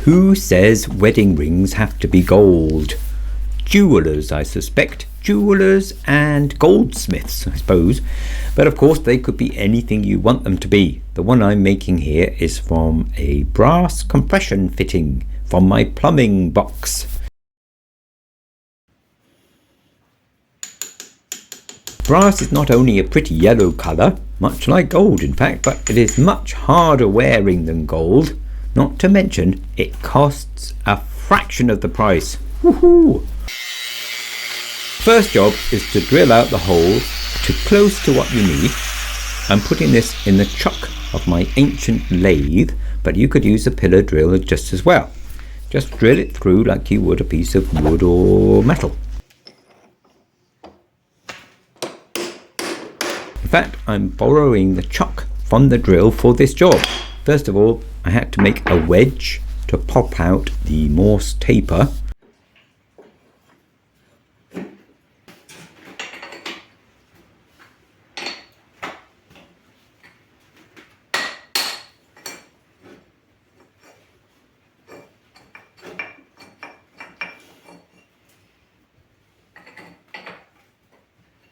Who says wedding rings have to be gold? Jewellers, I suspect. Jewellers and goldsmiths, I suppose. But of course they could be anything you want them to be. The one I'm making here is from a brass compression fitting from my plumbing box. Brass is not only a pretty yellow colour, much like gold in fact, but it is much harder wearing than gold. Not to mention, it costs a fraction of the price. Woohoo! First job is to drill out the hole to close to what you need. I'm putting this in the chuck of my ancient lathe, but you could use a pillar drill just as well. Just drill it through like you would a piece of wood or metal. In fact, I'm borrowing the chuck from the drill for this job. First of all, I had to make a wedge to pop out the Morse taper.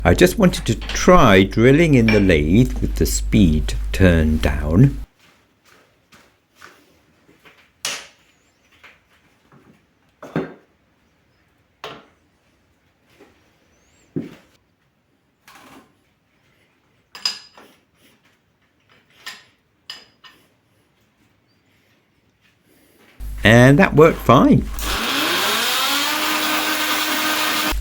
I just wanted to try drilling in the lathe with the speed turned down. And that worked fine.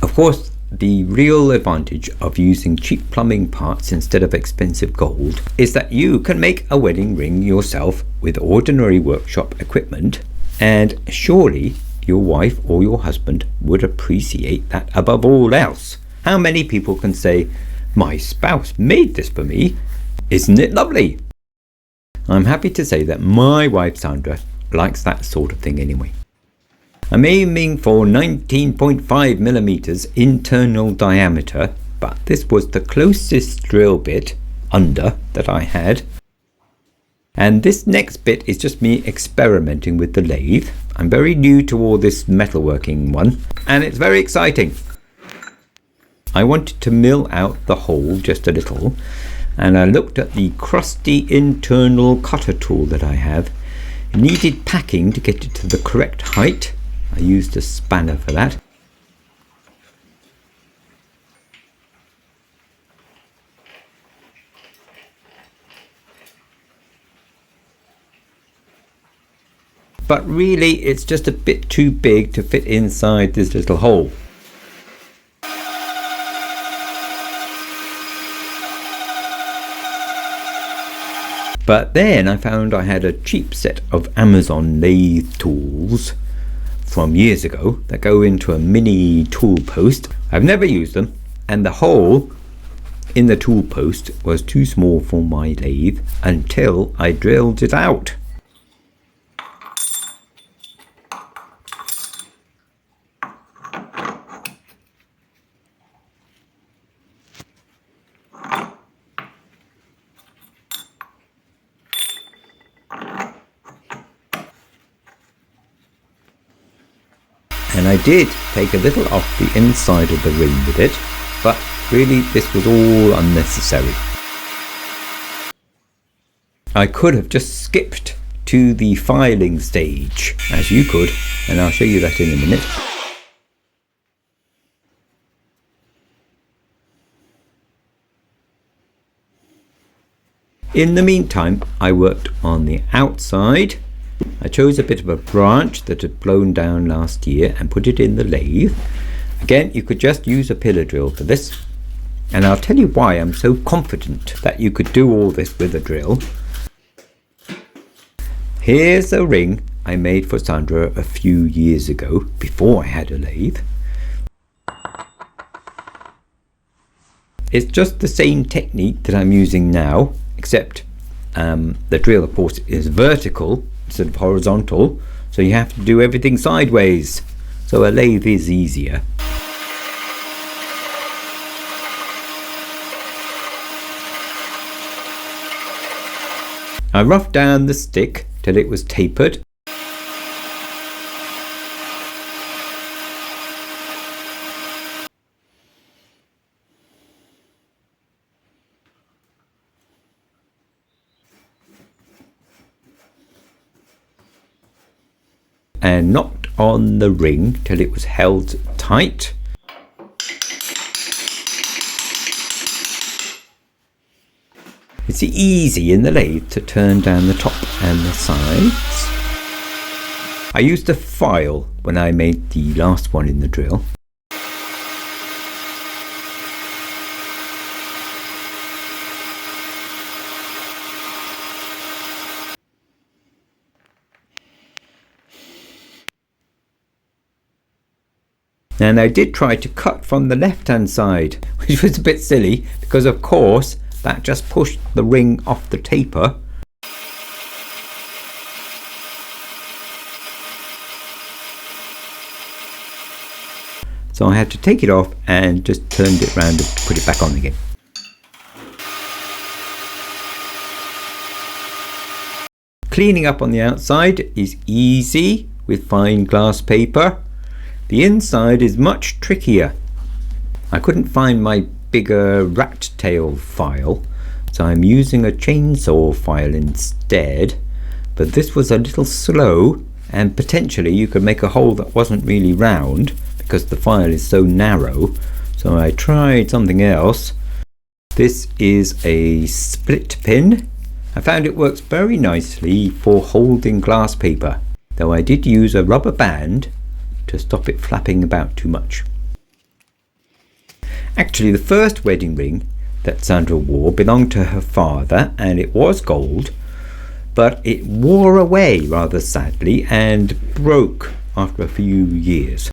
Of course, the real advantage of using cheap plumbing parts instead of expensive gold is that you can make a wedding ring yourself with ordinary workshop equipment, and surely your wife or your husband would appreciate that above all else. How many people can say, "My spouse made this for me. Isn't it lovely?" I'm happy to say that my wife Sandra likes that sort of thing anyway. I'm aiming for 19.5 millimeters internal diameter, but this was the closest drill bit under that I had. And this next bit is just me experimenting with the lathe. I'm very new to all this metalworking one, and it's very exciting. I wanted to mill out the hole just a little, and I looked at the crusty internal cutter tool that I have. It needed packing to get it to the correct height. I used a spanner for that. But really it's just a bit too big to fit inside this little hole. But then I found I had a cheap set of Amazon lathe tools from years ago that go into a mini tool post. I've never used them, and the hole in the tool post was too small for my lathe until I drilled it out. And I did take a little off the inside of the ring with it, but really this was all unnecessary. I could have just skipped to the filing stage, as you could, and I'll show you that in a minute. In the meantime, I worked on the outside. I chose a bit of a branch that had blown down last year and put it in the lathe. Again, you could just use a pillar drill for this, and I'll tell you why I'm so confident that you could do all this with a drill. Here's a ring I made for Sandra a few years ago, before I had a lathe. It's just the same technique that I'm using now, except the drill of course is vertical instead of horizontal, so you have to do everything sideways, so a lathe is easier. I roughed down the stick till it was tapered. and knocked on the ring till it was held tight. It's easy in the lathe to turn down the top and the sides. I used a file when I made the last one in the drill. And I did try to cut from the left hand side, which was a bit silly because of course that just pushed the ring off the taper. So I had to take it off and just turned it round and put it back on again. Cleaning up on the outside is easy with fine glass paper. The inside is much trickier. I couldn't find my bigger rat tail file, so I'm using a chainsaw file instead, but this was a little slow and potentially you could make a hole that wasn't really round because the file is so narrow, so I tried something else. This is a split pin. I found it works very nicely for holding glass paper, though I did use a rubber band to stop it flapping about too much. Actually, the first wedding ring that Sandra wore belonged to her father and it was gold, but it wore away rather sadly and broke after a few years.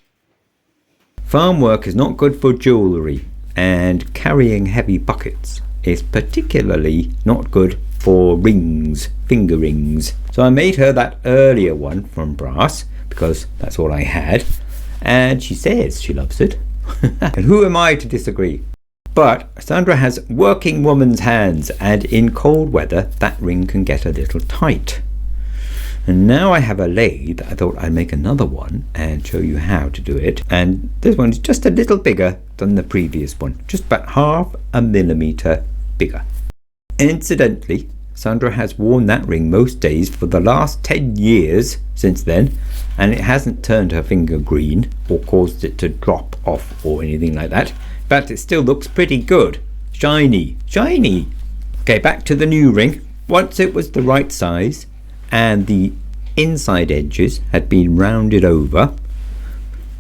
Farm work is not good for jewellery, and carrying heavy buckets is particularly not good for rings, finger rings. So I made her that earlier one from brass because that's all I had, and she says she loves it. And who am I to disagree? But Sandra has working woman's hands, and in cold weather that ring can get a little tight. And now I have a lathe, I thought I'd make another one and show you how to do it. And this one is just a little bigger than the previous one, just about 1/2 millimeter bigger. Incidentally, Sandra has worn that ring most days for the last 10 years since then, and it hasn't turned her finger green or caused it to drop off or anything like that. In fact, it still looks pretty good. Shiny, shiny. Okay, back to the new ring. Once it was the right size and the inside edges had been rounded over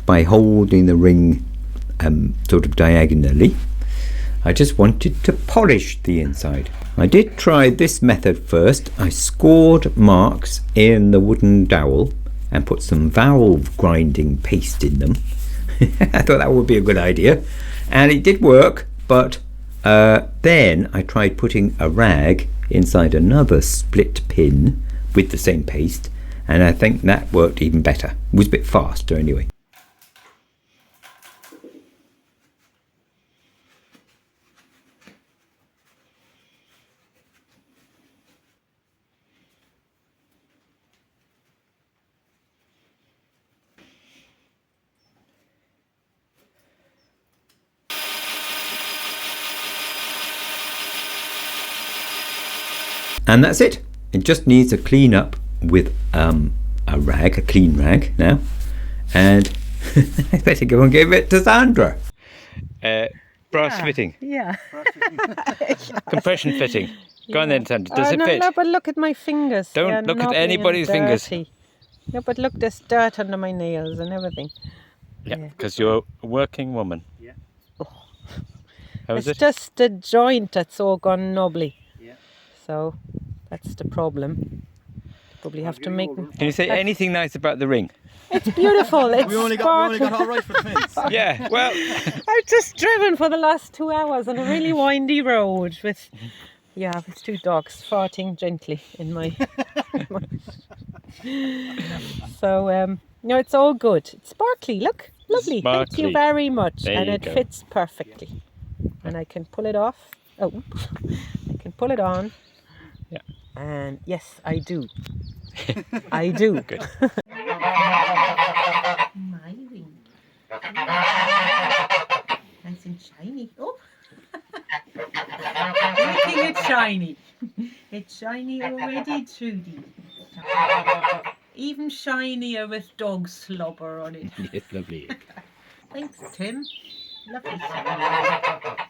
by holding the ring sort of diagonally, I just wanted to polish the inside. I did try this method first. I scored marks in the wooden dowel and put some valve grinding paste in them. I thought that would be a good idea, and it did work, but then I tried putting a rag inside another split pin with the same paste, and I think that worked even better. It was a bit faster anyway. And that's it. It just needs a clean up with a rag, a clean rag now. And I better go and give it to Sandra. Brass fitting. Yeah. Compression fitting. Go on then, Sandra. Does it fit? No, but look at my fingers. Don't look at anybody's fingers. No, but look, there's dirt under my nails and everything. Yeah, because you're a working woman. Yeah. Oh. How is It's it? just the joint that's all gone knobbly. Yeah. So that's the problem. Probably have to make. Can you say anything nice about the ring? It's beautiful. It's We only sparkling. got all right for the fence. Yeah, well, I've just driven for the last 2 hours on a really windy road with, with 2 dogs farting gently in my. So no, it's all good. It's sparkly. Look, lovely. Thank Sparkly. you very much, There and you it go. fits perfectly. And I can pull it off. Oh, I can pull it on. Yeah. And yes, I do. I do. Good. My ring. Nice and shiny. Oh. Everything is shiny. It's shiny already, Trudy. Even shinier with dog slobber on it. Yes, lovely. Thanks, Tim. Lovely.